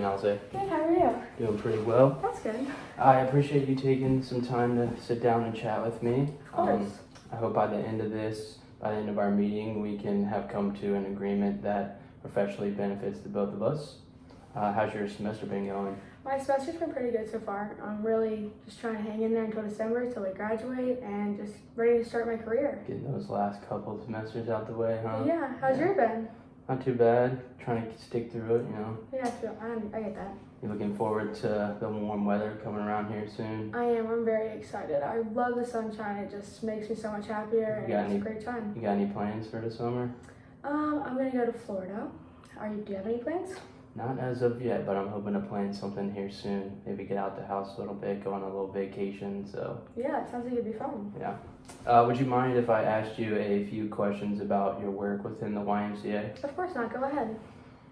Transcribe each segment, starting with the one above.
doing, Alze? Good, how are you? Doing pretty well. That's good. I appreciate you taking some time to sit down and chat with me. Of course. I hope by the end of our meeting, we can have come to an agreement that professionally benefits the both of us. How's your semester been going? My semester's been pretty good so far. I'm really just trying to hang in there until December till we graduate and just ready to start my career. Getting those last couple of semesters out the way, huh? Yeah, how's your been? Not too bad. Trying to stick through it, you know. Yeah, I get that. You looking forward to the warm weather coming around here soon? I am. I'm very excited. I love the sunshine. It just makes me so much happier and it's a great time. You got any plans for the summer? I'm gonna go to Florida. Do you have any plans? Not as of yet, but I'm hoping to plan something here soon. Maybe get out the house a little bit, go on a little vacation, so. Yeah, it sounds like it'd be fun. Yeah. Would you mind if I asked you a few questions about your work within the YMCA? Of course not, go ahead.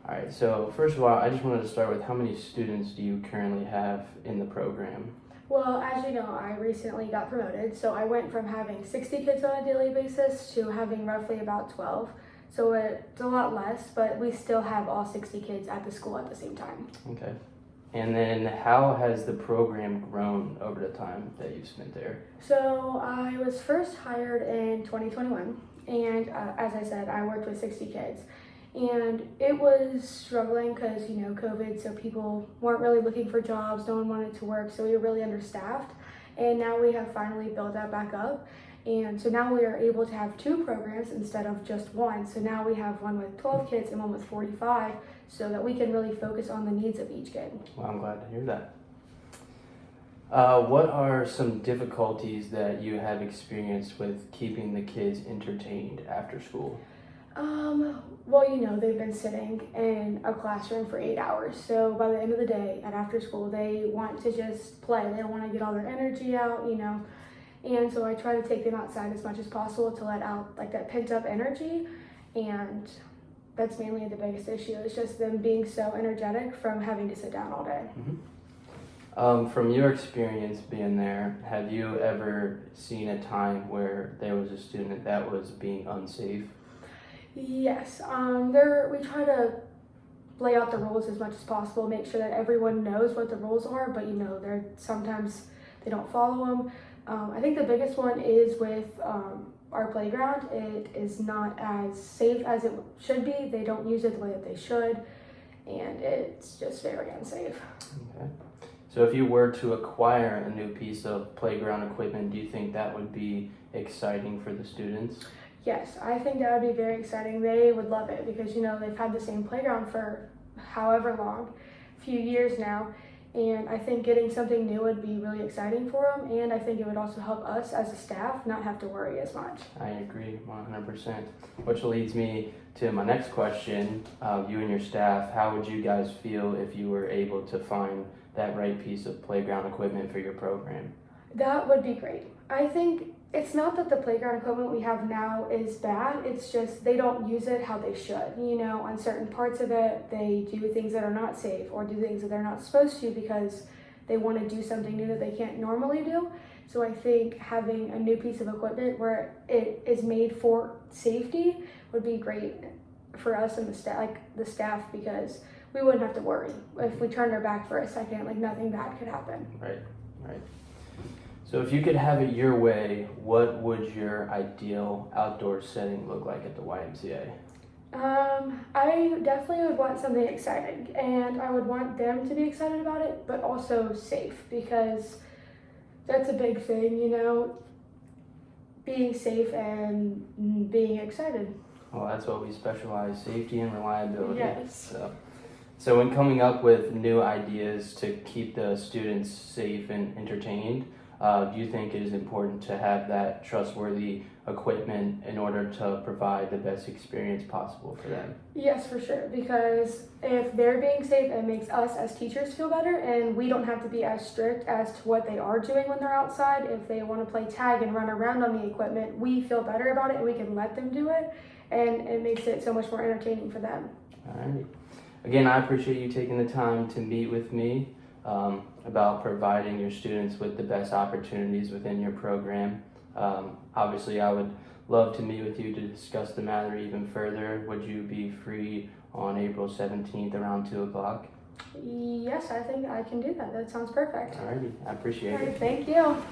All right, so first of all, I just wanted to start with how many students do you currently have in the program? Well, as you know, I recently got promoted, so I went from having 60 kids on a daily basis to having roughly about 12. So it's a lot less, but we still have all 60 kids at the school at the same time. Okay. And then how has the program grown over the time that you've spent there? So I was first hired in 2021, and as I said, I worked with 60 kids. And it was struggling because, you know, COVID, so people weren't really looking for jobs, no one wanted to work, so we were really understaffed. And now we have finally built that back up. And so now we are able to have 2 programs instead of just one. So now we have one with 12 kids and one with 45 so that we can really focus on the needs of each kid. Well, I'm glad to hear that. What are some difficulties that you have experienced with keeping the kids entertained after school? Well, you know, they've been sitting in a classroom for 8 hours. So by the end of the day at after school, they want to just play. They don't want to get all their energy out, you know. And so I try to take them outside as much as possible to let out like that pent up energy. And that's mainly the biggest issue. It's just them being so energetic from having to sit down all day. Mm-hmm. From your experience being there, have you ever seen a time where there was a student that was being unsafe? Yes. We try to lay out the rules as much as possible, make sure that everyone knows what the rules are, but you know, sometimes they don't follow them. I think the biggest one is with our playground. It is not as safe as it should be. They don't use it the way that they should, and it's just very unsafe. Okay. So if you were to acquire a new piece of playground equipment, do you think that would be exciting for the students? Yes, I think that would be very exciting. They would love it because, you know, they've had the same playground for however long, a few years now. And I think getting something new would be really exciting for them. And I think it would also help us as a staff not have to worry as much. I agree 100%. Which leads me to my next question. You and your staff, how would you guys feel if you were able to find that right piece of playground equipment for your program? That would be great. I think it's not that the playground equipment we have now is bad, it's just they don't use it how they should. You know, on certain parts of it, they do things that are not safe or do things that they're not supposed to because they want to do something new that they can't normally do. So I think having a new piece of equipment where it is made for safety would be great for us and the staff, because we wouldn't have to worry. If we turned our back for a second, like nothing bad could happen. Right. So if you could have it your way, what would your ideal outdoor setting look like at the YMCA? I definitely would want something exciting, and I would want them to be excited about it, but also safe, because that's a big thing, you know, being safe and being excited. Well, that's what we specialize, safety and reliability. Yes. So when coming up with new ideas to keep the students safe and entertained, do you think it is important to have that trustworthy equipment in order to provide the best experience possible for them? Yes, for sure, because if they're being safe, it makes us as teachers feel better, and we don't have to be as strict as to what they are doing when they're outside. If they want to play tag and run around on the equipment, we feel better about it and we can let them do it, and it makes it so much more entertaining for them. All right. Again, I appreciate you taking the time to meet with me about providing your students with the best opportunities within your program. Obviously, I would love to meet with you to discuss the matter even further. Would you be free on April 17th around 2 o'clock? Yes, I think I can do that. That sounds perfect. Alrighty, I appreciate All it. right, thank you.